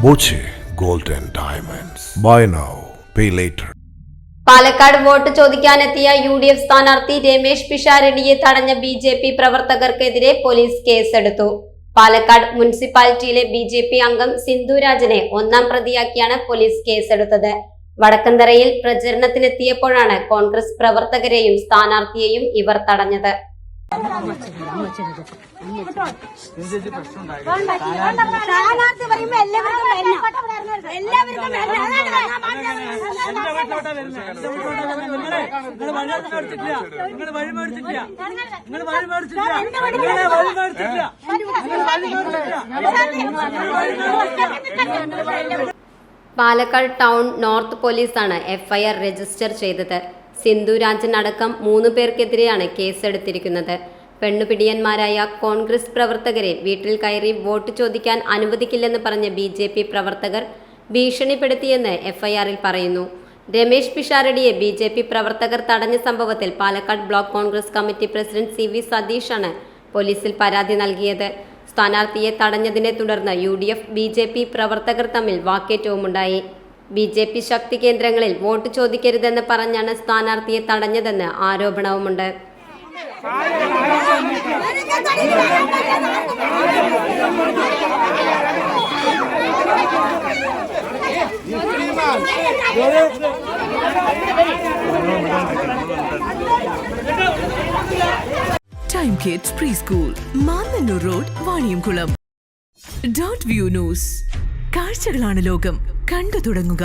Boche Gold and Diamonds. Buy now, pay later. Palakkad vote ചോദിക്കാനെത്തിയ UDF സ്ഥാനാർത്ഥി രമേശ് പിഷാരടിയെ തടഞ്ഞ BJP പ്രവർത്തകർക്കെതിരെ police കേസെടുത്തു. പാലക്കാട് മുനിസിപ്പാലിറ്റിയിലെ BJP അംഗം സിന്ധുരാജിനെ ഒന്നാം പ്രതിയാക്കിയാണ് പോലീസ് കേസെടുത്തത്. വടക്കന്തറയിൽ പ്രചരണത്തിനെത്തിയപ്പോഴാണ് കോൺഗ്രസ് പ്രവർത്തകരെയും സ്ഥാനാർത്ഥിയെയും ഇവർ തടഞ്ഞത്. പാലക്കാട് ടൗൺ നോർത്ത് പോലീസാണ് FIR രജിസ്റ്റർ ചെയ്തത്. സിന്ധുരാജൻ അടക്കം 3 പേർക്കെതിരെയാണ് കേസെടുത്തിരിക്കുന്നത്. പെണ്ണുപിടിയന്മാരായ കോൺഗ്രസ് പ്രവർത്തകരെ വീട്ടിൽ കയറി വോട്ട് ചോദിക്കാൻ അനുവദിക്കില്ലെന്ന് പറഞ്ഞ BJP പ്രവർത്തകർ ഭീഷണിപ്പെടുത്തിയെന്ന് FIRൽ പറയുന്നു. രമേശ് പിഷാരടിയെ BJP പ്രവർത്തകർ തടഞ്ഞ സംഭവത്തിൽ Palakkad block Congress committee president CV സതീഷാണ് പോലീസിൽ പരാതി നൽകിയത്. സ്ഥാനാർത്ഥിയെ തടഞ്ഞതിനെ തുടർന്ന് UDF BJP പ്രവർത്തകർ തമ്മിൽ വാക്കേറ്റവുമുണ്ടായി. BJP ശക്തി കേന്ദ്രങ്ങളിൽ വോട്ട് ചോദിക്കരുതെന്ന് പറഞ്ഞാണ് സ്ഥാനാർത്ഥിയെ തടഞ്ഞതെന്ന് ആരോപണവുമുണ്ട്. Time Kids Preschool, Mannur Road, Vaniyamkulam. .view News. കാഴ്ചകളാണ് ലോകം, കണ്ടു തുടങ്ങുക.